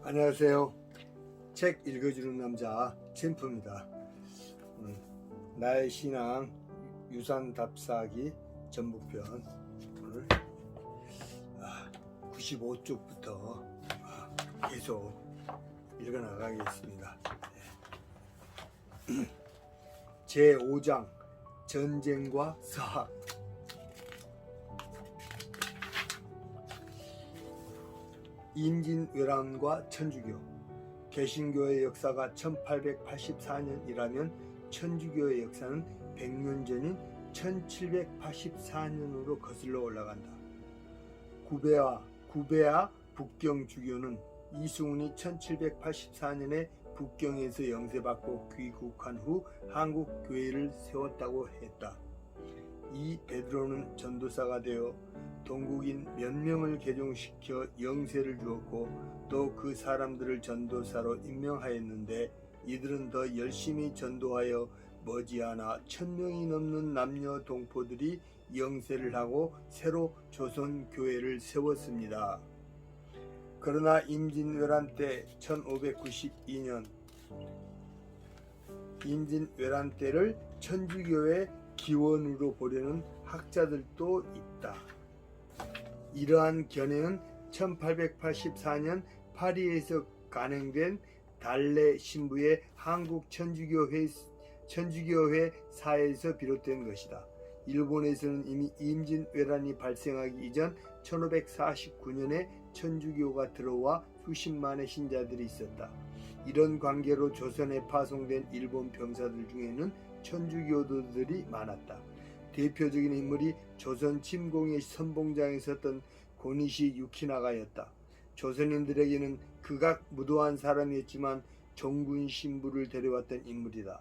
안녕하세요. 책 읽어주는 남자 챔프입니다. 나의 신앙 유산 답사하기 전북편 오늘 95쪽부터 계속 읽어나가겠습니다. 제5장 전쟁과 서학. 임진왜란과 천주교. 개신교의 역사가 1884년이라면 천주교의 역사는 100년 전인 1784년으로 거슬러 올라간다. 구베아 북경주교는 이승훈이 1784년에 북경에서 영세받고 귀국한 후 한국 교회를 세웠다고 했다. 이 베드로는 전도사가 되어 동국인 몇 명을 개종시켜 영세를 주었고 또 그 사람들을 전도사로 임명하였는데 이들은 더 열심히 전도하여 머지않아 1000명이 넘는 남녀 동포들이 영세를 하고 새로 조선 교회를 세웠습니다. 그러나 임진왜란 때 1592년 임진왜란 때를 천주교의 기원으로 보려는 학자들도 있다. 이러한 견해는 1884년 파리에서 간행된 달레 신부의 한국 천주교회 사에서 비롯된 것이다. 일본에서는 이미 임진왜란이 발생하기 이전 1549년에 천주교가 들어와 수십만의 신자들이 있었다. 이런 관계로 조선에 파송된 일본 병사들 중에는 천주교도들이 많았다. 대표적인 인물이 조선 침공의 선봉장에 섰던 고니시 유키나가였다. 조선인들에게는 극악 무도한 사람이었지만 종군 신부를 데려왔던 인물이다.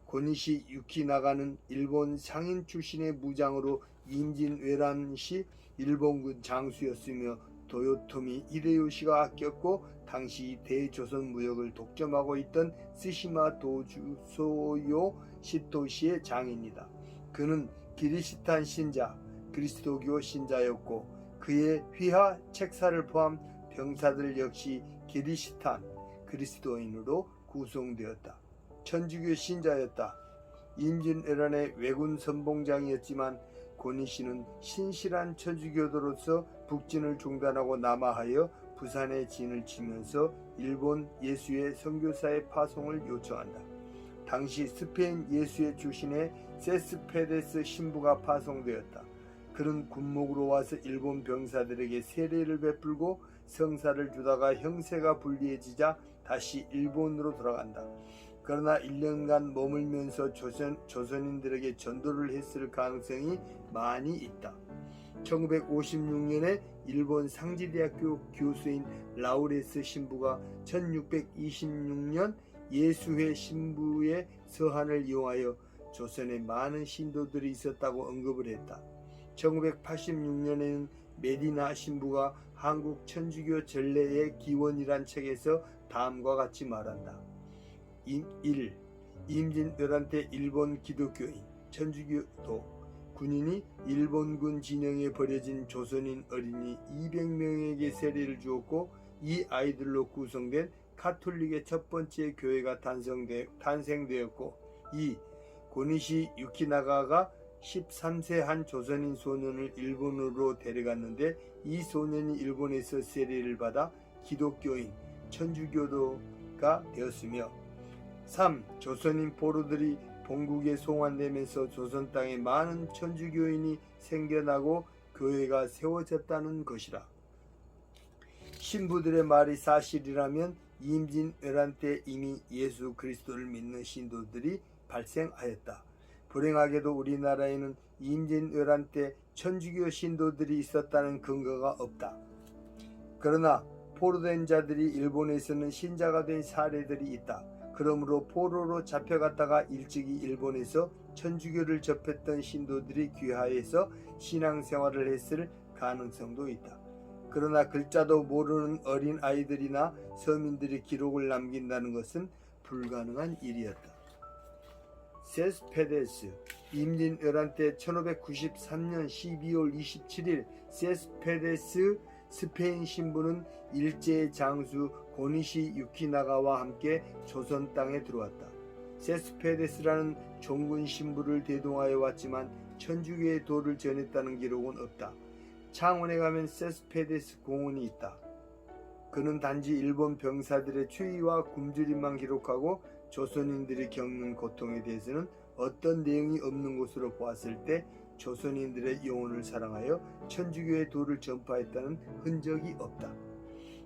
고니시 유키나가는 일본 상인 출신의 무장으로 임진왜란 시 일본군 장수였으며 도요토미 히데요시가 아꼈고 당시 대조선 무역을 독점하고 있던 스시마 도주소요 시토시의 장인이다. 그는 기리시탄 신자, 그리스도교 신자였고 그의 휘하 책사를 포함 병사들 역시 기리시탄, 그리스도인으로 구성되었다. 천주교 신자였다. 임진왜란의 왜군 선봉장이었지만 고니시는 신실한 천주교도로서 북진을 중단하고 남하하여 부산에 진을 치면서 일본 예수의 선교사의 파송을 요청한다. 당시 스페인 예수의 출신의 세스페데스 신부가 파송되었다. 그는 군목으로 와서 일본 병사들에게 세례를 베풀고 성사를 주다가 형세가 불리해지자 다시 일본으로 돌아간다. 그러나 1년간 머물면서 조선인들에게 전도를 했을 가능성이 많이 있다. 1956년에 일본 상지대학교 교수인 라우레스 신부가 1626년 예수회 신부의 서한을 이용하여 조선에 많은 신도들이 있었다고 언급을 했다. 1986년에는 메디나 신부가 한국 천주교 전례의 기원이란 책에서 다음과 같이 말한다. 1. 임진왜란 때 일본 기독교인, 천주교도, 군인이 일본군 진영에 버려진 조선인 어린이 200명에게 세례를 주었고 이 아이들로 구성된 카톨릭의 첫 번째 교회가 탄생되었고 2. 고니시 유키나가가 13세 한 조선인 소년을 일본으로 데려갔는데 이 소년이 일본에서 세례를 받아 기독교인, 천주교도가 되었으며 3. 조선인 포로들이 본국에 송환되면서 조선 땅에 많은 천주교인이 생겨나고 교회가 세워졌다는 것이라. 신부들의 말이 사실이라면 임진왜란 때 이미 예수 그리스도를 믿는 신도들이 발생하였다. 불행하게도 우리나라에는 임진왜란 때 천주교 신도들이 있었다는 근거가 없다. 그러나 포로된 자들이 일본에서는 신자가 된 사례들이 있다. 그러므로 포로로 잡혀갔다가 일찍이 일본에서 천주교를 접했던 신도들이 귀화해서 신앙생활을 했을 가능성도 있다. 그러나 글자도 모르는 어린 아이들이나 서민들이 기록을 남긴다는 것은 불가능한 일이었다. 세스페데스, 임진왜란 때 1593년 12월 27일 세스페데스 스페인 신부는 일제의 장수 고니시 유키나가와 함께 조선 땅에 들어왔다. 세스페데스라는 종군 신부를 대동하여 왔지만 천주교의 도를 전했다는 기록은 없다. 창원에 가면 세스페데스 공원이 있다. 그는 단지 일본 병사들의 추위와 굶주림만 기록하고 조선인들이 겪는 고통에 대해서는 어떤 내용이 없는 것으로 보았을 때 조선인들의 영혼을 사랑하여 천주교의 도를 전파했다는 흔적이 없다.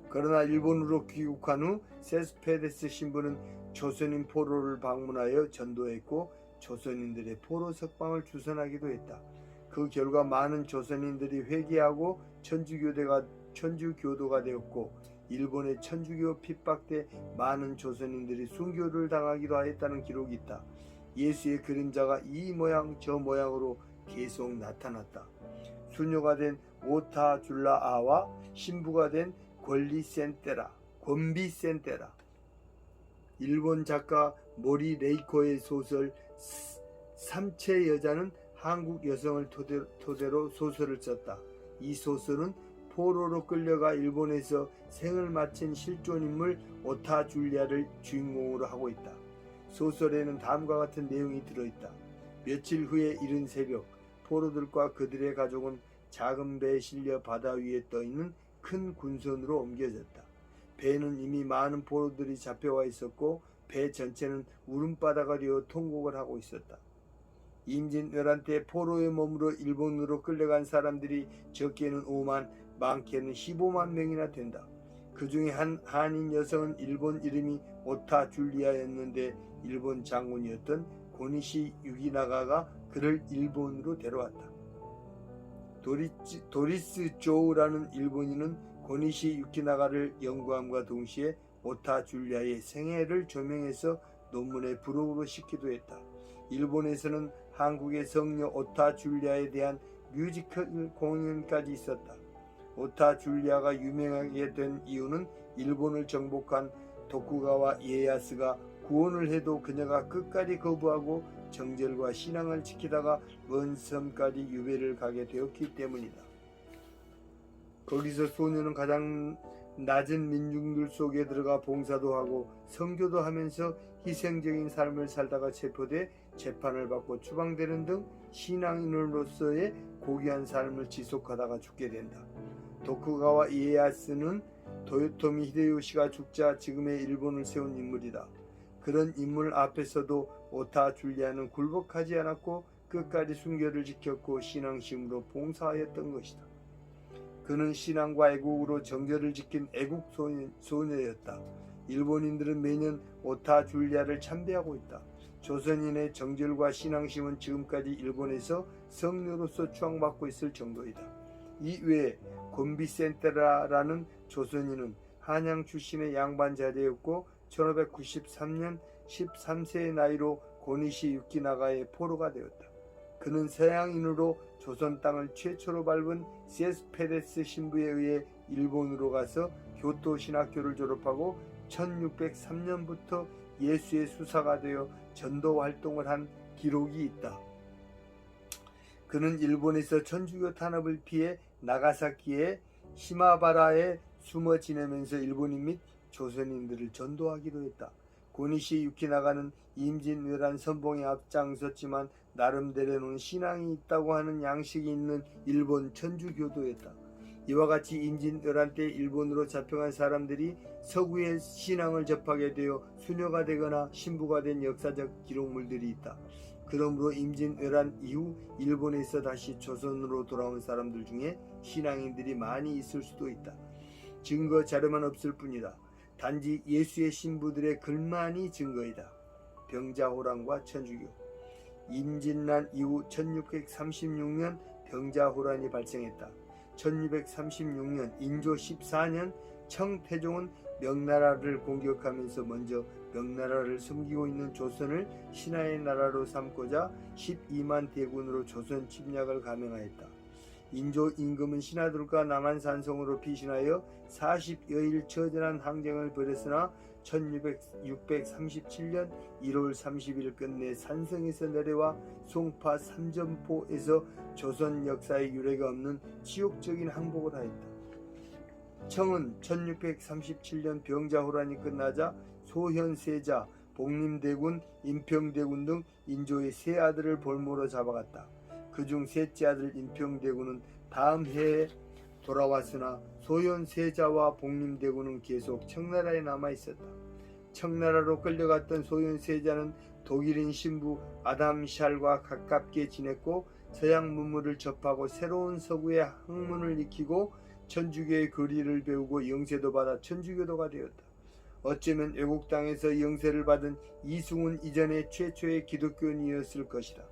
그러나 일본으로 귀국한 후 세스페데스 신부는 조선인 포로를 방문하여 전도했고 조선인들의 포로 석방을 주선하기도 했다. 그 결과 많은 조선인들이 회개하고 천주교도가 되었고 일본의 천주교 핍박때 많은 조선인들이 순교를 당하기도 하였다는 기록이 있다. 예수의 그림자가 이 모양 저 모양으로 계속 나타났다. 수녀가 된 오타줄라아와 신부가 된 곤비센테라. 일본 작가 모리 레이코의 소설 삼체 여자는 한국 여성을 토대로 소설을 썼다. 이 소설은 포로로 끌려가 일본에서 생을 마친 실존 인물 오타 줄리아를 주인공으로 하고 있다. 소설에는 다음과 같은 내용이 들어있다. 며칠 후에 이른 새벽, 포로들과 그들의 가족은 작은 배에 실려 바다 위에 떠있는 큰 군선으로 옮겨졌다. 배에는 이미 많은 포로들이 잡혀와 있었고 배 전체는 울음바다가 되어 통곡을 하고 있었다. 임진왜란 때 포로의 몸으로 일본으로 끌려간 사람들이 적게는 5만, 많게는 15만 명이나 된다. 그 중에 한 한인 여성은 일본 이름이 오타 줄리아였는데 일본 장군이었던 고니시 유기나가가 그를 일본으로 데려왔다. 도리스 조우라는 일본인은 고니시 유키나가를 연구함과 동시에 오타 줄리아의 생애를 조명해서 논문에 부록으로 싣기도 했다. 일본에서는 한국의 성녀 오타 줄리아에 대한 뮤지컬 공연까지 있었다. 오타 줄리아가 유명하게 된 이유는 일본을 정복한 도쿠가와 이에야스가 구원을 해도 그녀가 끝까지 거부하고 정절과 신앙을 지키다가 먼 섬까지 유배를 가게 되었기 때문이다. 거기서 소녀는 가장 낮은 민중들 속에 들어가 봉사도 하고 선교도 하면서 희생적인 삶을 살다가 체포돼 재판을 받고 추방되는 등 신앙인으로서의 고귀한 삶을 지속하다가 죽게 된다. 도쿠가와 이에야스는 도요토미 히데요시가 죽자 지금의 일본을 세운 인물이다. 그런 인물 앞에서도 오타 줄리아는 굴복하지 않았고 끝까지 순교를 지켰고 신앙심으로 봉사하였던 것이다. 그는 신앙과 애국으로 정절을 지킨 애국 소녀였다. 일본인들은 매년 오타 줄리아를 참배하고 있다. 조선인의 정절과 신앙심은 지금까지 일본에서 성녀로서 추앙받고 있을 정도이다. 이 외에 곤비센테라라는 조선인은 한양 출신의 양반 자제였고 1593년 13세의 나이로 고니시 유키나가의 포로가 되었다. 그는 서양인으로 조선 땅을 최초로 밟은 세스페데스 신부에 의해 일본으로 가서 교토 신학교를 졸업하고 1603년부터 예수의 수사가 되어 전도 활동을 한 기록이 있다. 그는 일본에서 천주교 탄압을 피해 나가사키의 시마바라에 숨어 지내면서 일본인 및 조선인들을 전도하기도 했다. 고니시 유키나가는 임진왜란 선봉에 앞장섰지만 나름대로는 신앙이 있다고 하는 양식이 있는 일본 천주교도였다. 이와 같이 임진왜란 때 일본으로 잡혀간 사람들이 서구의 신앙을 접하게 되어 수녀가 되거나 신부가 된 역사적 기록물들이 있다. 그러므로 임진왜란 이후 일본에서 다시 조선으로 돌아온 사람들 중에 신앙인들이 많이 있을 수도 있다. 증거 자료만 없을 뿐이다. 단지 예수의 신부들의 글만이 증거이다. 병자호란과 천주교. 임진란 이후 1636년 병자호란이 발생했다. 1236년 인조 14년 청태종은 명나라를 공격하면서 먼저 명나라를 섬기고 있는 조선을 신하의 나라로 삼고자 12만 대군으로 조선 침략을 감행하였다. 인조 임금은 신하들과 남한산성으로 피신하여 40여일 처절한 항쟁을 벌였으나 1637년 1월 30일 끝내 산성에서 내려와 송파 삼전포에서 조선 역사의 유례가 없는 치욕적인 항복을 하였다. 청은 1637년 병자호란이 끝나자 소현세자, 복림대군, 인평대군 등 인조의 세 아들을 볼모로 잡아갔다. 그중 셋째 아들 인평대군은 다음 해에 돌아왔으나 소현세자와 복림대군은 계속 청나라에 남아있었다. 청나라로 끌려갔던 소현세자는 독일인 신부 아담 샬과 가깝게 지냈고 서양 문물을 접하고 새로운 서구의 학문을 익히고 천주교의 교리를 배우고 영세도 받아 천주교도가 되었다. 어쩌면 외국 땅에서 영세를 받은 이승훈 이전의 최초의 기독교인이었을 것이다.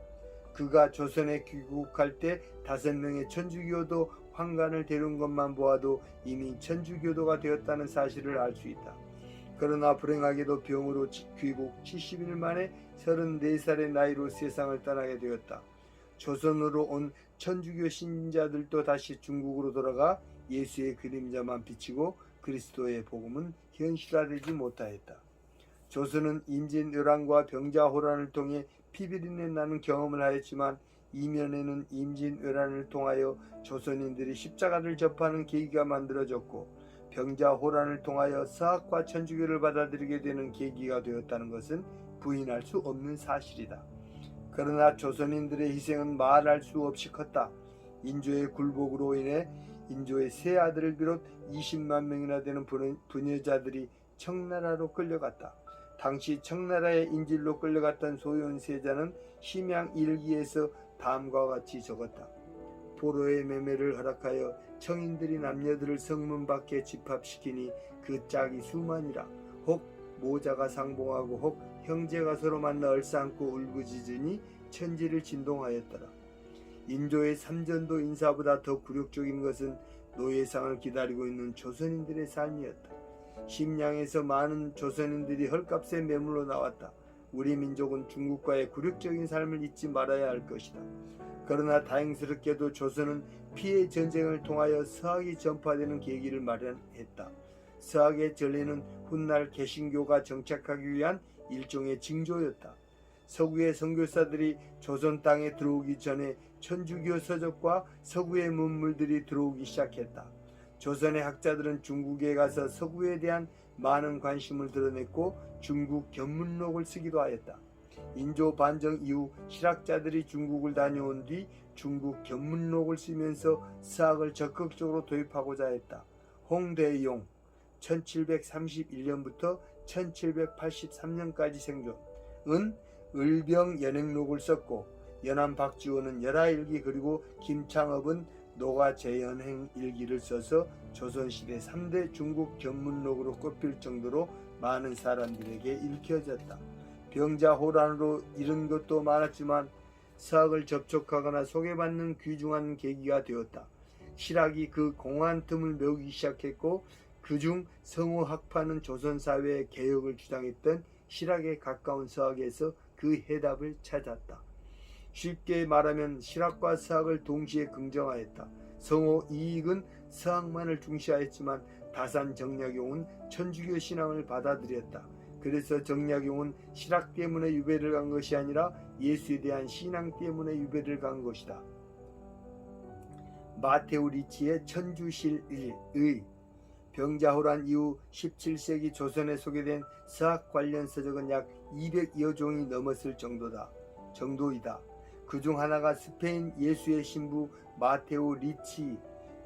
그가 조선에 귀국할 때 5명의 천주교도 황관을 데려온 것만 보아도 이미 천주교도가 되었다는 사실을 알 수 있다. 그러나 불행하게도 병으로 귀국 70일 만에 34살의 나이로 세상을 떠나게 되었다. 조선으로 온 천주교 신자들도 다시 중국으로 돌아가 예수의 그림자만 비치고 그리스도의 복음은 현실화되지 못하였다. 조선은 임진왜란과 병자호란을 통해 피비린내 나는 경험을 하였지만 이면에는 임진왜란을 통하여 조선인들이 십자가를 접하는 계기가 만들어졌고 병자호란을 통하여 서학과 천주교를 받아들이게 되는 계기가 되었다는 것은 부인할 수 없는 사실이다. 그러나 조선인들의 희생은 말할 수 없이 컸다. 인조의 굴복으로 인해 인조의 세 아들을 비롯 20만 명이나 되는 부녀자들이 청나라로 끌려갔다. 당시 청나라의 인질로 끌려갔던 소현세자는 심양 일기에서 다음과 같이 적었다. 포로의 매매를 허락하여 청인들이 남녀들을 성문 밖에 집합시키니 그 짝이 수만이라. 혹 모자가 상봉하고 혹 형제가 서로 만나 얼싸안고 울부짖으니 천지를 진동하였더라. 인조의 삼전도 인사보다 더 굴욕적인 것은 노예상을 기다리고 있는 조선인들의 삶이었다. 심양에서 많은 조선인들이 헐값에 매물로 나왔다. 우리 민족은 중국과의 굴욕적인 삶을 잊지 말아야 할 것이다. 그러나 다행스럽게도 조선은 피해 전쟁을 통하여 서학이 전파되는 계기를 마련했다. 서학의 전례는 훗날 개신교가 정착하기 위한 일종의 징조였다. 서구의 선교사들이 조선 땅에 들어오기 전에 천주교 서적과 서구의 문물들이 들어오기 시작했다. 조선의 학자들은 중국에 가서 서구에 대한 많은 관심을 드러냈고 중국 견문록을 쓰기도 하였다. 인조 반정 이후 실학자들이 중국을 다녀온 뒤 중국 견문록을 쓰면서 서학을 적극적으로 도입하고자 했다. 홍대용 1731년부터 1783년까지 생존은 을병 연행록을 썼고 연안 박지원은 열하일기 그리고 김창업은 노가재연행 일기를 써서 조선시대 3대 중국 견문록으로 꼽힐 정도로 많은 사람들에게 읽혀졌다. 병자호란으로 잃은 것도 많았지만 서학을 접촉하거나 소개받는 귀중한 계기가 되었다. 실학이 그 공허한 틈을 메우기 시작했고 그중 성호학파는 조선사회의 개혁을 주장했던 실학에 가까운 서학에서 그 해답을 찾았다. 쉽게 말하면 실학과 서학을 동시에 긍정하였다. 성호 이익은 서학만을 중시하였지만 다산 정약용은 천주교 신앙을 받아들였다. 그래서 정약용은 실학 때문에 유배를 간 것이 아니라 예수에 대한 신앙 때문에 유배를 간 것이다. 마테오 리치의 천주실의 병자호란 이후 17세기 조선에 소개된 서학 관련 서적은 약 200여 종이 넘었을 정도이다. 그중 하나가 스페인 예수의 신부 마테오 리치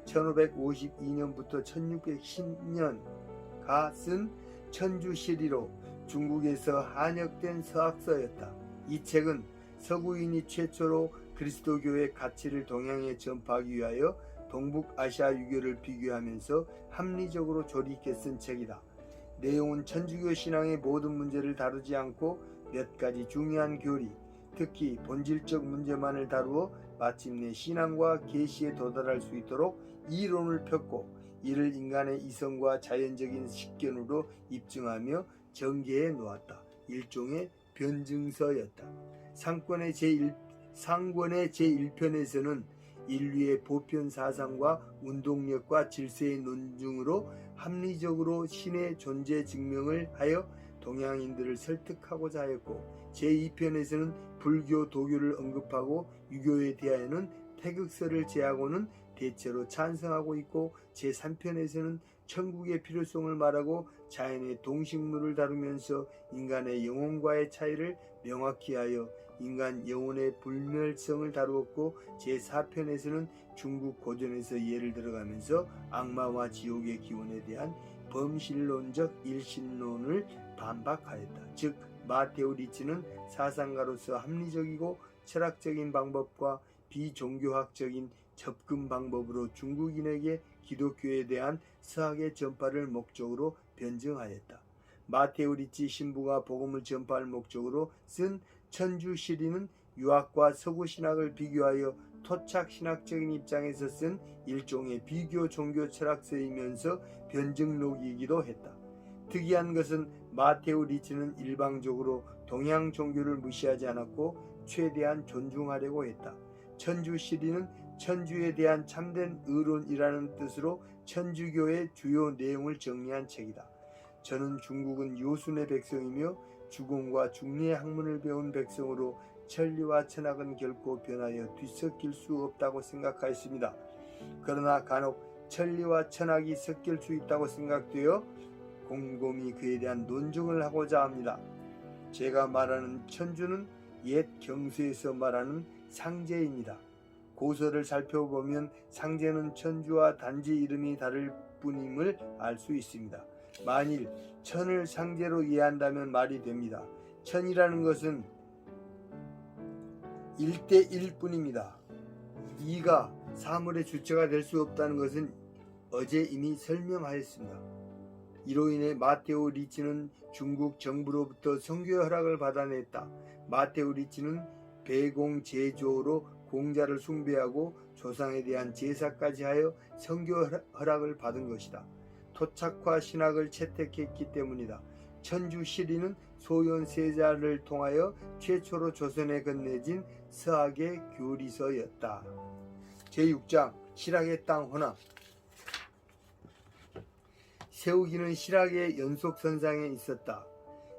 1552년부터 1610년가 쓴 천주실의로 중국에서 한역된 서학서였다. 이 책은 서구인이 최초로 그리스도교의 가치를 동양에 전파하기 위하여 동북아시아 유교를 비교하면서 합리적으로 조리있게 쓴 책이다. 내용은 천주교 신앙의 모든 문제를 다루지 않고 몇 가지 중요한 교리, 특히 본질적 문제만을 다루어 마침내 신앙과 계시에 도달할 수 있도록 이론을 폈고 이를 인간의 이성과 자연적인 식견으로 입증하며 전개해 놓았다. 일종의 변증서였다. 상권의 제1편에서는 인류의 보편 사상과 운동력과 질서의 논증으로 합리적으로 신의 존재 증명을 하여 동양인들을 설득하고자 하였고 제2편에서는 불교, 도교를 언급하고 유교에 대하여는 태극서를 제하고는 대체로 찬성하고 있고 제3편에서는 천국의 필요성을 말하고 자연의 동식물을 다루면서 인간의 영혼과의 차이를 명확히 하여 인간 영혼의 불멸성을 다루었고 제4편에서는 중국 고전에서 예를 들어가면서 악마와 지옥의 기원에 대한 범실론적 일신론을 반박하였다. 즉 마테오 리치는 사상가로서 합리적이고 철학적인 방법과 비종교학적인 접근 방법으로 중국인에게 기독교에 대한 서학의 전파를 목적으로 변증하였다. 마테오 리치 신부가 복음을 전파할 목적으로 쓴 천주시리는 유학과 서구 신학을 비교하여 토착 신학적인 입장에서 쓴 일종의 비교 종교 철학서이면서 변증록이기도 했다. 특이한 것은 마테오 리치는 일방적으로 동양 종교를 무시하지 않았고 최대한 존중하려고 했다. 천주시리는 천주에 대한 참된 의론이라는 뜻으로 천주교의 주요 내용을 정리한 책이다. 저는 중국은 요순의 백성이며 주공과 중리의 학문을 배운 백성으로 천리와 천학은 결코 변하여 뒤섞일 수 없다고 생각하였습니다. 그러나 간혹 천리와 천학이 섞일 수 있다고 생각되어 곰곰이 그에 대한 논증을 하고자 합니다. 제가 말하는 천주는 옛 경서에서 말하는 상제입니다. 고서를 살펴보면 상제는 천주와 단지 이름이 다를 뿐임을 알 수 있습니다. 만일 천을 상제로 이해한다면 말이 됩니다. 천이라는 것은 1대1 뿐입니다. 2가 사물의 주체가 될 수 없다는 것은 어제 이미 설명하였습니다. 이로 인해 마테오 리치는 중국 정부로부터 선교 허락을 받아냈다. 마테오 리치는 배공 제조로 공자를 숭배하고 조상에 대한 제사까지 하여 선교 허락을 받은 것이다. 토착화 신학을 채택했기 때문이다. 천주시리는 소현세자를 통하여 최초로 조선에 건네진 서학의 교리서였다. 제6장 실학의 땅 호남. 세우기는 실학의 연속선상에 있었다.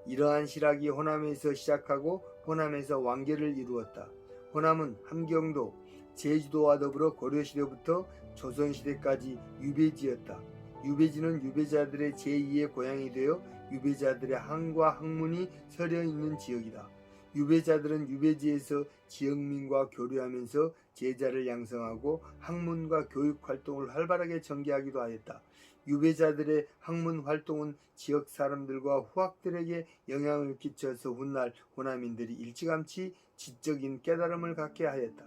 이러한 실학이 호남에서 시작하고 호남에서 완결을 이루었다. 호남은 함경도, 제주도와 더불어 고려시대부터 조선시대까지 유배지였다. 유배지는 유배자들의 제2의 고향이 되어 유배자들의 항과 학문이 서려 있는 지역이다. 유배자들은 유배지에서 지역민과 교류하면서 제자를 양성하고 학문과 교육 활동을 활발하게 전개하기도 하였다. 유배자들의 학문 활동은 지역 사람들과 후학들에게 영향을 끼쳐서 훗날 호남인들이 일찌감치 지적인 깨달음을 갖게 하였다.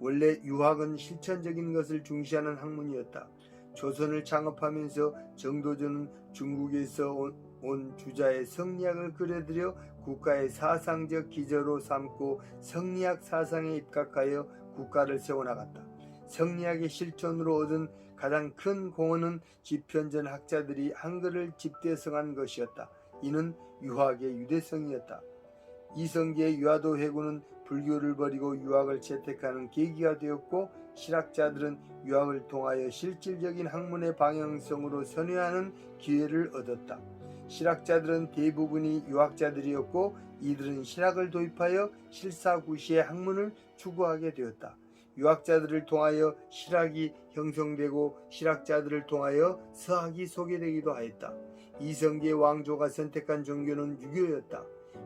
원래 유학은 실천적인 것을 중시하는 학문이었다. 조선을 창업하면서 정도전은 중국에서 온 주자의 성리학을 끌어들여 국가의 사상적 기저로 삼고 성리학 사상에 입각하여 국가를 세워나갔다. 성리학의 실천으로 얻은 가장 큰 공헌은 집현전 학자들이 한글을 집대성한 것이었다. 이는 유학의 유대성이었다. 이성계의 유화도 회구는 불교를 버리고 유학을 채택하는 계기가 되었고 실학자들은 유학을 통하여 실질적인 학문의 방향성으로 선회하는 기회를 얻었다. 실학자들은 대부분이 유학자들이었고 이들은 실학을 도입하여 실사구시의 학문을 추구하게 되었다. 유학자들을 통하여 실학이 형성되고 실학자들을 통하여 서학이 소개되기도 하였다. 이성계 왕조가 선택한 종교는 유교였다.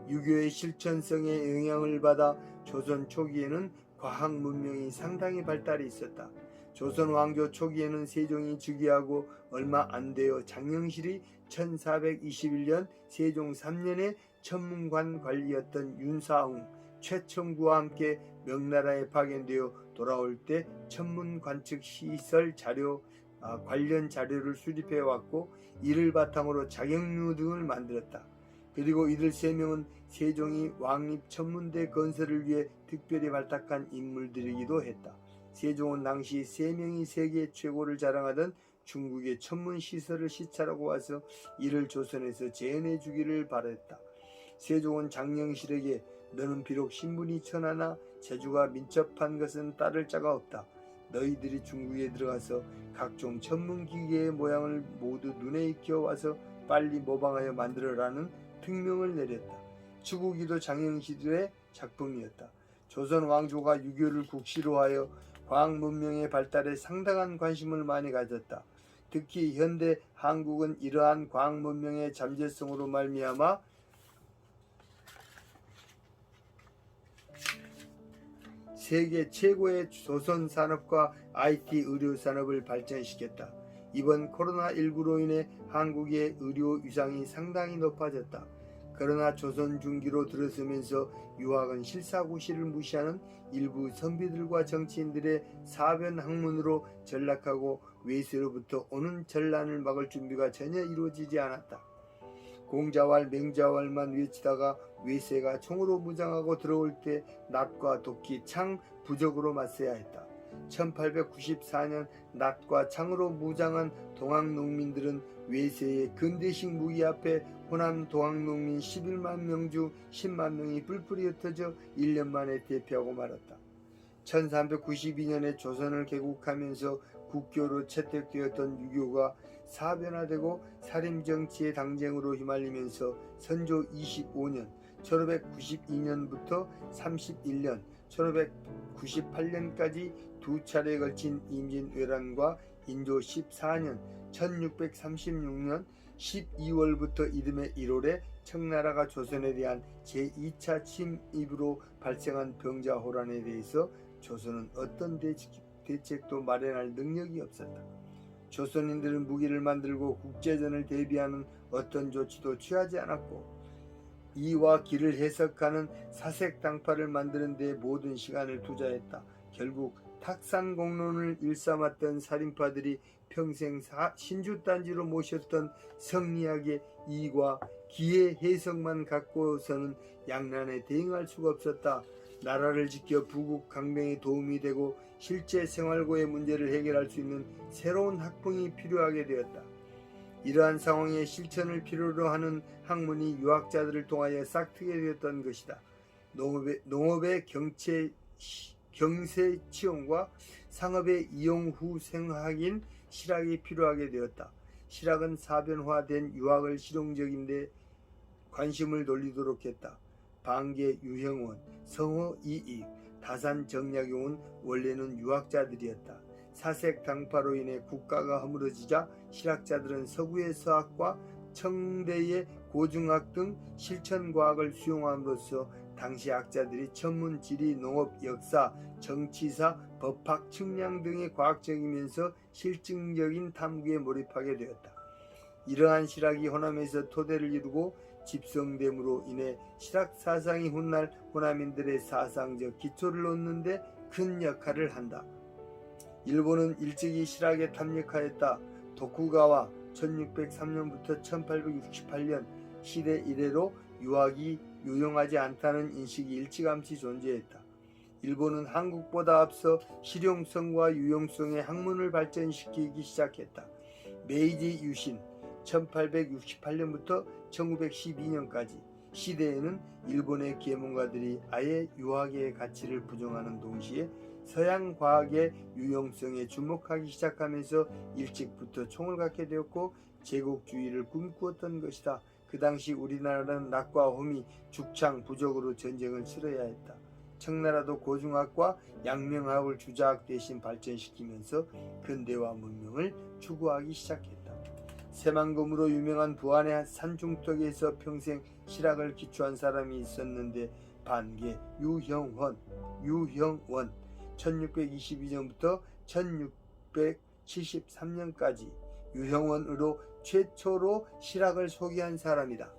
유교의 실천성에 영향을 받아 조선 초기에는 과학 문명이 상당히 발달해 있었다. 조선 왕조 초기에는 세종이 즉위하고 얼마 안 되어 장영실이 1421년 세종 3년에 천문관 관리였던 윤사흥, 최청구와 함께 명나라에 파견되어 돌아올 때 천문관측 시설 자료 관련 자료를 수립해 왔고 이를 바탕으로 자경루 등을 만들었다. 그리고 이들 3명은 세종이 왕립 천문대 건설을 위해 특별히 발탁한 인물들이기도 했다. 세종은 당시 3명이 세계 최고를 자랑하던 중국의 천문시설을 시찰하고 와서 이를 조선에서 재현해 주기를 바랬다. 세종은 장영실에게 너는 비록 신분이 천하나 재주가 민첩한 것은 따를 자가 없다. 너희들이 중국에 들어가서 각종 천문기계의 모양을 모두 눈에 익혀와서 빨리 모방하여 만들어라는 특명을 내렸다. 추구기도 장영실의 작품이었다. 조선 왕조가 유교를 국시로 하여 과학 문명의 발달에 상당한 관심을 많이 가졌다. 특히 현대 한국은 이러한 과학 문명의 잠재성으로 말미암아 세계 최고의 조선 산업과 IT 의료 산업을 발전시켰다. 이번 코로나19로 인해 한국의 의료 위상이 상당히 높아졌다. 그러나 조선 중기로 들어서면서 유학은 실사고시를 무시하는 일부 선비들과 정치인들의 사변 학문으로 전락하고 외세로부터 오는 전란을 막을 준비가 전혀 이루어지지 않았다. 공자왈 맹자왈만 외치다가 외세가 총으로 무장하고 들어올 때 낫과 도끼, 창, 부적으로 맞서야 했다. 1894년 낫과 창으로 무장한 동학농민들은 외세의 근대식 무기 앞에 호남 동학농민 11만 명 중 10만 명이 뿔뿔이 흩어져 1년 만에 대피하고 말았다. 1392년에 조선을 개국하면서 국교로 채택되었던 유교가 사변화되고 살인정치의 당쟁으로 휘말리면서 선조 25년 1592년부터 31년 1598년까지 두 차례에 걸친 임진왜란과 인조 14년 1636년 12월부터 이듬해 1월에 청나라가 조선에 대한 제2차 침입으로 발생한 병자호란에 대해서 조선은 어떤 대책도 마련할 능력이 없었다. 조선인들은 무기를 만들고 국제전을 대비하는 어떤 조치도 취하지 않았고 이와 기를 해석하는 사색당파를 만드는 데 모든 시간을 투자했다. 결국 탁산공론을 일삼았던 살인파들이 평생 신주단지로 모셨던 성리학의 이과 기의 해석만 갖고서는 양난에 대응할 수가 없었다. 나라를 지켜 부국 강병에 도움이 되고 실제 생활고의 문제를 해결할 수 있는 새로운 학풍이 필요하게 되었다. 이러한 상황에 실천을 필요로 하는 학문이 유학자들을 통하여 싹트게 되었던 것이다. 농업의 경세치용과 상업의 이용 후 생학인 실학이 필요하게 되었다. 실학은 사변화된 유학을 실용적인데 관심을 돌리도록 했다. 방계 유형원, 성어 이익, 다산 정약용은 원래는 유학자들이었다. 사색 당파로 인해 국가가 허물어지자 실학자들은 서구의 서학과 청대의 고중학 등 실천과학을 수용함으로써 당시 학자들이 천문, 지리, 농업, 역사, 정치사, 법학, 측량 등의 과학적이면서 실증적인 탐구에 몰입하게 되었다. 이러한 실학이 호남에서 토대를 이루고 집성됨으로 인해 실학 사상이 훗날 호남인들의 사상적 기초를 놓는 데 큰 역할을 한다. 일본은 일찍이 실학에 탐닉하였다. 도쿠가와 1603년부터 1868년 시대 이래로 유학이 유용하지 않다는 인식이 일찌감치 존재했다. 일본은 한국보다 앞서 실용성과 유용성의 학문을 발전시키기 시작했다. 메이지 유신 1868년부터 1912년까지 시대에는 일본의 계몽가들이 아예 유학의 가치를 부정하는 동시에 서양 과학의 유용성에 주목하기 시작하면서 일찍부터 총을 갖게 되었고 제국주의를 꿈꾸었던 것이다. 그 당시 우리나라는 낙과 호미, 죽창, 부적으로 전쟁을 치러야 했다. 청나라도 고중학과 양명학을 주자학 대신 발전시키면서 근대화 문명을 추구하기 시작했다. 새만금으로 유명한 부안의 산중턱에서 평생 실학을 기초한 사람이 있었는데 반계 유형원 1622년부터 1673년까지 유형원으로 최초로 실학을 소개한 사람이다.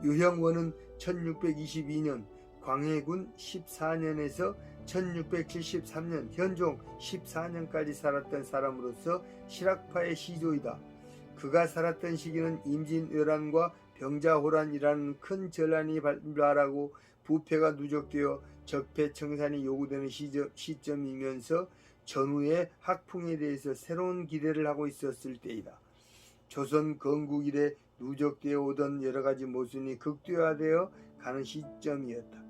유형원은 1622년 광해군 14년에서 1673년 현종 14년까지 살았던 사람으로서 실학파의 시조이다. 그가 살았던 시기는 임진왜란과 병자호란이라는 큰 전란이 발발하고 부패가 누적되어 적폐청산이 요구되는 시점이면서 전후의 학풍에 대해서 새로운 기대를 하고 있었을 때이다. 조선 건국 이래 누적되어 오던 여러가지 모순이 극대화되어 가는 시점이었다.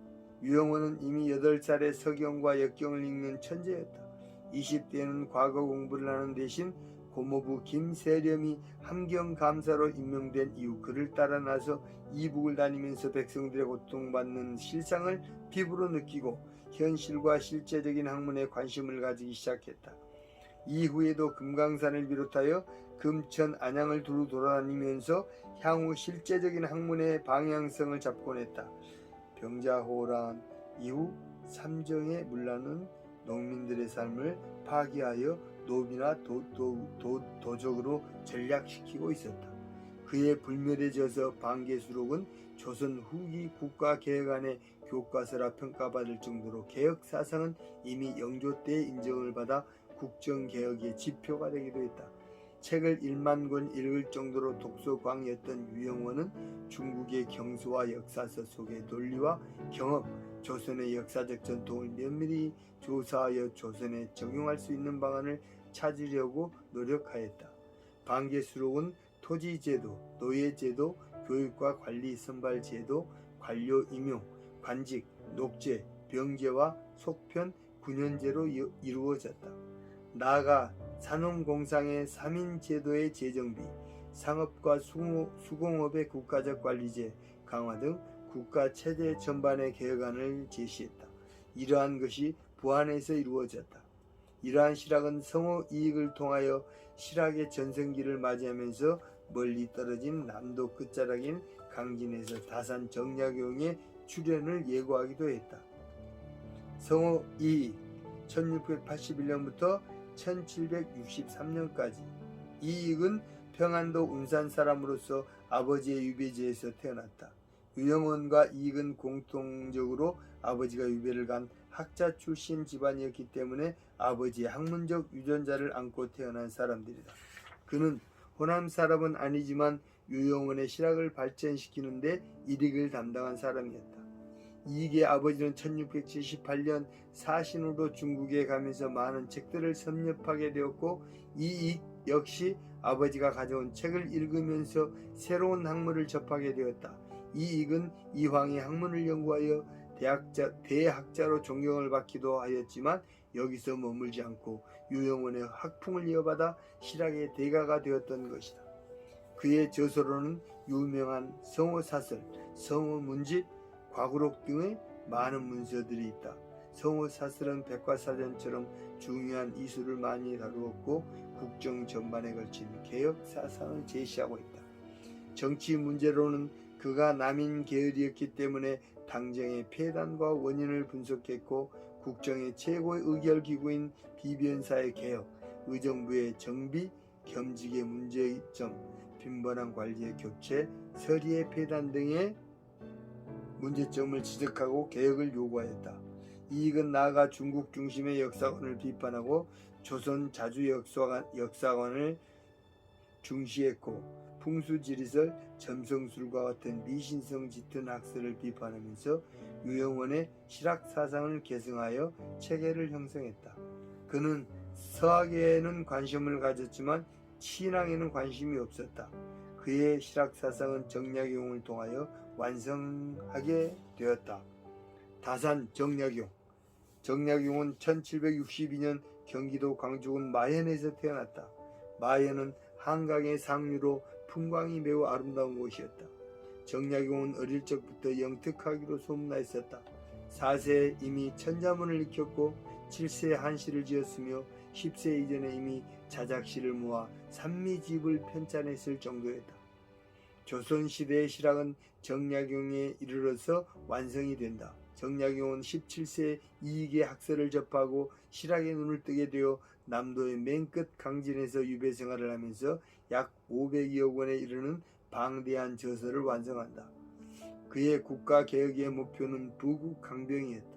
유형원은 이미 8살에 서경과 역경을 읽는 천재였다. 20대에는 과거 공부를 하는 대신 고모부 김세렴이 함경감사로 임명된 이후 그를 따라 나서 이북을 다니면서 백성들의 고통받는 실상을 피부로 느끼고 현실과 실제적인 학문에 관심을 가지기 시작했다. 이후에도 금강산을 비롯하여 금천, 안양을 두루 돌아다니면서 향후 실제적인 학문의 방향성을 잡곤 했다. 병자호란 이후 삼정에 물나는 농민들의 삶을 파기하여 노비나 도적으로 전락시키고 있었다. 그의 불멸에 져서 방개수록은 조선 후기 국가개혁안의 교과서라 평가받을 정도로 개혁사상은 이미 영조 때 인정을 받아 국정개혁의 지표가 되기도 했다. 책을 1만 권 읽을 정도로 독서광이었던 유영원은 중국의 경수와 역사서 속의 논리와 경험, 조선의 역사적 전통을 면밀히 조사하여 조선에 적용할 수 있는 방안을 찾으려고 노력하였다. 방개수록은 토지제도, 노예제도, 교육과 관리 선발 제도, 관료 임용, 관직, 녹제, 병제와 속편, 군현제로 이루어졌다. 나아가 산업공상의 3인 제도의 재정비, 상업과 수공업의 국가적 관리제 강화 등 국가 체제 전반의 개혁안을 제시했다. 이러한 것이 부안에서 이루어졌다. 이러한 실학은 성호 이익을 통하여 실학의 전성기를 맞이하면서 멀리 떨어진 남도 끝자락인 강진에서 다산 정약용의 출현을 예고하기도 했다. 성호 이익 1681년부터 1763년까지 이익은 평안도 운산 사람으로서 아버지의 유배지에서 태어났다. 유영원과 이익은 공통적으로 아버지가 유배를 간 학자 출신 집안이었기 때문에 아버지의 학문적 유전자를 안고 태어난 사람들이다. 그는 호남 사람은 아니지만 유영원의 실학을 발전시키는데 일익을 담당한 사람이었다. 이익의 아버지는 1678년 사신으로 중국에 가면서 많은 책들을 섭렵하게 되었고 이익 역시 아버지가 가져온 책을 읽으면서 새로운 학문을 접하게 되었다. 이익은 이황의 학문을 연구하여 대학자로 존경을 받기도 하였지만 여기서 머물지 않고 유영원의 학풍을 이어받아 실학의 대가가 되었던 것이다. 그의 저서로는 유명한 성호사설, 성호문집, 과구록 등의 많은 문서들이 있다. 성호사설은 백과사전처럼 중요한 이수를 많이 다루었고 국정 전반에 걸친 개혁 사상을 제시하고 있다. 정치 문제로는 그가 남인 계열이었기 때문에 당정의 폐단과 원인을 분석했고 국정의 최고의 의결기구인 비변사의 개혁, 의정부의 정비, 겸직의 문제점, 빈번한 관리의 교체, 서리의 폐단 등의 문제점을 지적하고 개혁을 요구하였다. 이익은 나아가 중국 중심의 역사관을 비판하고 조선 자주 역사관을 중시했고 풍수지리설, 점성술과 같은 미신성 짙은 학설을 비판하면서 유영원의 실학사상을 계승하여 체계를 형성했다. 그는 서학에는 관심을 가졌지만 신앙에는 관심이 없었다. 그의 실학사상은 정약용을 통하여 완성하게 되었다. 다산 정약용. 정약용은 1762년 경기도 광주군 마현에서 태어났다. 마현은 한강의 상류로 풍광이 매우 아름다운 곳이었다. 정약용은 어릴 적부터 영특하기로 소문나 있었다. 4세에 이미 천자문을 익혔고 7세에 한시를 지었으며 10세 이전에 이미 자작시를 모아 산미집을 편찬했을 정도였다. 조선시대의 실학은 정약용에 이르러서 완성이 된다. 정약용은 17세에 이익의 학설을 접하고 실학에 눈을 뜨게 되어 남도의 맨 끝 강진에서 유배 생활을 하면서 약 500여 권에 이르는 방대한 저서를 완성한다. 그의 국가개혁의 목표는 부국강병이었다.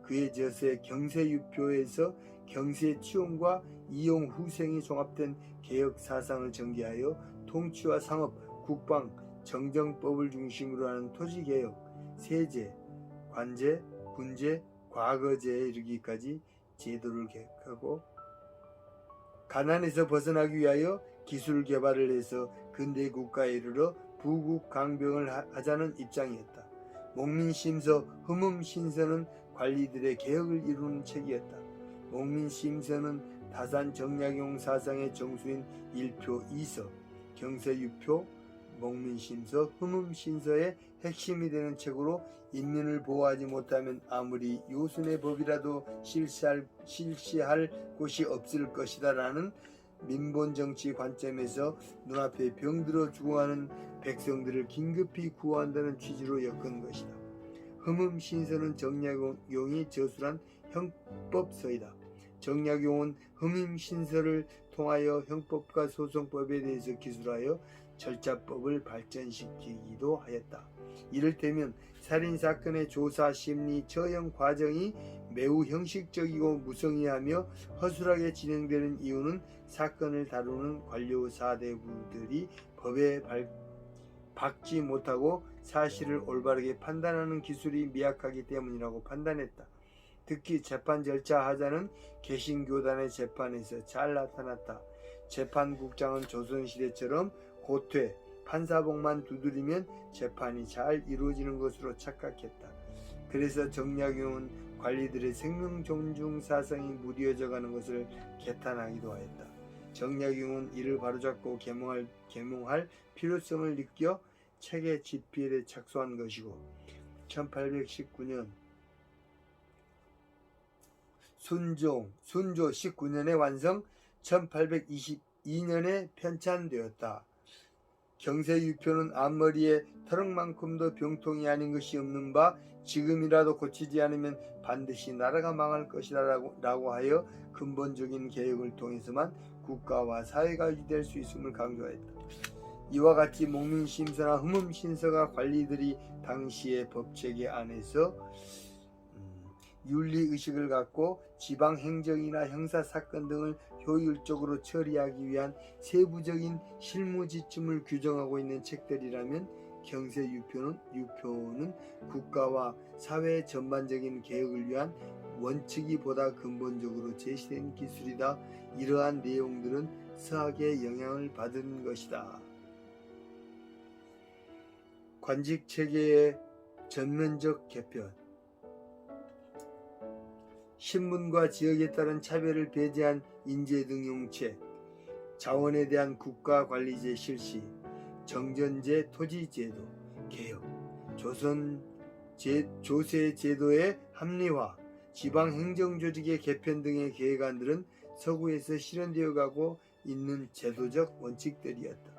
그의 저서의 경세유표에서 경세치용과 이용후생이 종합된 개혁사상을 전개하여 통치와 상업, 국방, 정정법을 중심으로 하는 토지개혁, 세제, 관제, 군제, 과거제에 이르기까지 제도를 개혁하고 가난에서 벗어나기 위하여 기술 개발을 해서 근대 국가에 이르러 부국강병을 하자는 입장이었다. 목민심서, 흠음신서는 관리들의 개혁을 이루는 책이었다. 목민심서는 다산 정약용 사상의 정수인 1표 2서, 경세유표, 목민심서, 흠음신서의 핵심이 되는 책으로 인민을 보호하지 못하면 아무리 요순의 법이라도 실시할 곳이 없을 것이다라는 민본정치 관점에서 눈앞에 병들어 죽어가는 백성들을 긴급히 구한다는 취지로 엮은 것이다. 흠음신서는 정약용이 저술한 형법서이다. 정약용은 흠음신서를 통하여 형법과 소송법에 대해서 기술하여 절차법을 발전시키기도 하였다. 이를테면 살인사건의 조사, 심리, 처형 과정이 매우 형식적이고 무성의하며 허술하게 진행되는 이유는 사건을 다루는 관료 사대부들이 법에 박지 못하고 사실을 올바르게 판단하는 기술이 미약하기 때문이라고 판단했다. 특히 재판 절차 하자는 개신교단의 재판에서 잘 나타났다. 재판국장은 조선시대처럼 고퇴, 판사복만 두드리면 재판이 잘 이루어지는 것으로 착각했다. 그래서 정약용은 관리들의 생명 존중 사상이 무뎌져 가는 것을 개탄하기도 하였다. 정약용은 이를 바로잡고 계몽할 필요성을 느껴 책의 집필에 착수한 것이고 1819년 순조 19년에 완성, 1822년에 편찬되었다. 경세유표는 앞머리에 터럭만큼도 병통이 아닌 것이 없는 바 지금이라도 고치지 않으면 반드시 나라가 망할 것이다 라고 하여 근본적인 개혁을 통해서만 국가와 사회가 유지될 수 있음을 강조했다. 이와 같이 목민심서나 흠음신서가 관리들이 당시의 법체계 안에서 윤리의식을 갖고 지방행정이나 형사사건 등을 효율적으로 처리하기 위한 세부적인 실무지침을 규정하고 있는 책들이라면 경세유표는 국가와 사회 전반적인 개혁을 위한 원칙이 보다 근본적으로 제시된 기술이다. 이러한 내용들은 서학의 영향을 받은 것이다. 관직체계의 전면적 개편, 신분과 지역에 따른 차별을 배제한 인재등용책, 자원에 대한 국가관리제 실시, 정전제 토지제도 개혁, 조세제도의 합리화, 지방행정조직의 개편 등의 계획안들은 서구에서 실현되어 가고 있는 제도적 원칙들이었다.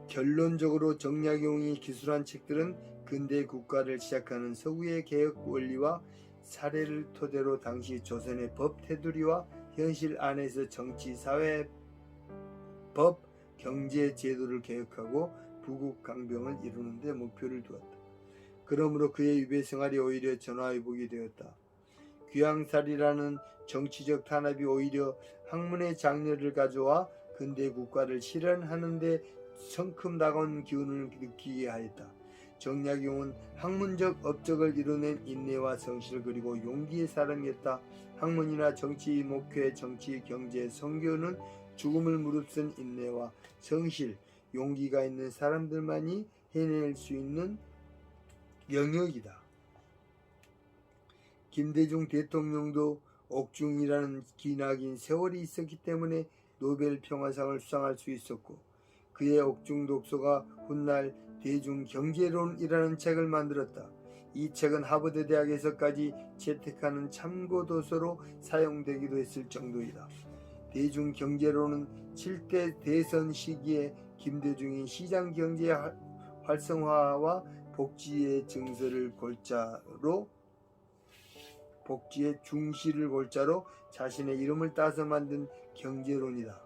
결론적으로 정약용이 기술한 책들은 근대 국가를 시작하는 서구의 개혁 원리와 사례를 토대로 당시 조선의 법 테두리와 현실 안에서 정치, 사회, 법, 경제 제도를 개혁하고 부국 강병을 이루는 데 목표를 두었다. 그러므로 그의 유배 생활이 오히려 전화위복이 되었다. 귀양살이라는 정치적 탄압이 오히려 학문의 장려를 가져와 근대 국가를 실현하는 데 성큼 다가온 기운을 느끼게 하였다. 정약용은 학문적 업적을 이뤄낸 인내와 성실 그리고 용기의 사람이었다. 학문이나 정치, 목회, 정치, 경제, 선교는 죽음을 무릅쓴 인내와 성실, 용기가 있는 사람들만이 해낼 수 있는 영역이다. 김대중 대통령도 옥중이라는 기나긴 세월이 있었기 때문에 노벨 평화상을 수상할 수 있었고, 그의 옥중 독서가 훗날 대중경제론이라는 책을 만들었다. 이 책은 하버드 대학에서까지 채택하는 참고도서로 사용되기도 했을 정도이다. 대중경제론은 7대 대선 시기에 김대중이 시장경제 활성화와 복지의 중시를 골자로 자신의 이름을 따서 만든 경제론이다.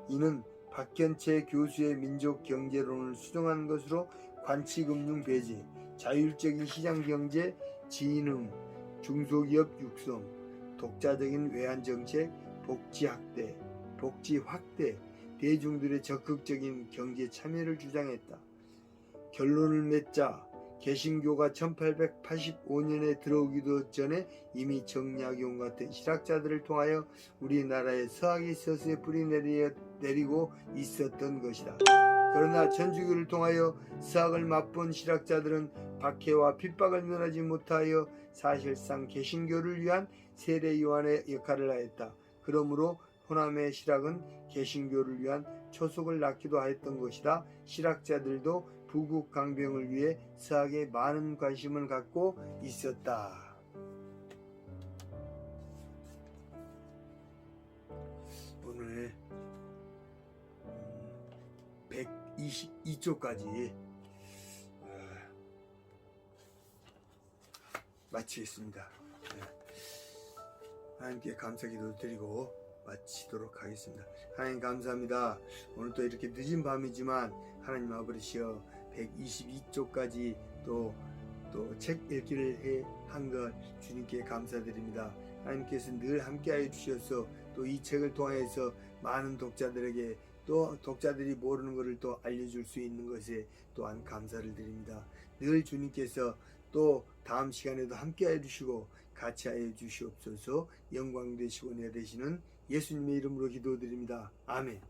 이는 박현채 교수의 민족경제론을 수정한 것으로 관치금융 배제, 자율적인 시장경제, 진흥, 중소기업 육성, 독자적인 외환정책, 복지 확대, 대중들의 적극적인 경제 참여를 주장했다. 결론을 맺자 개신교가 1885년에 들어오기도 전에 이미 정약용 같은 실학자들을 통하여 우리나라의 서학의 서서히 뿌리 내리고 있었던 것이다. 그러나 천주교를 통하여 서학을 맛본 실학자들은 박해와 핍박을 면하지 못하여 사실상 개신교를 위한 세례요한의 역할을 하였다. 그러므로 호남의 실학은 개신교를 위한 초석을 낳기도 하였던 것이다. 실학자들도 부국 강병을 위해 서학에 많은 관심을 갖고 있었다. 오늘 122쪽까지 마치겠습니다. 하나님께 감사기도 드리고 마치도록 하겠습니다. 하나님 감사합니다. 오늘 또 이렇게 늦은 밤이지만 하나님 아버지여 122쪽까지 또 책 읽기를 한 것 주님께 감사드립니다. 하나님께서 늘 함께하여 주셔서 또 이 책을 통해서 많은 독자들에게 또 독자들이 모르는 것을 또 알려줄 수 있는 것에 또한 감사를 드립니다. 늘 주님께서 또 다음 시간에도 함께하여 주시고 같이 하여 주시옵소서. 영광 되시고 은혜 되시는 예수님의 이름으로 기도드립니다. 아멘.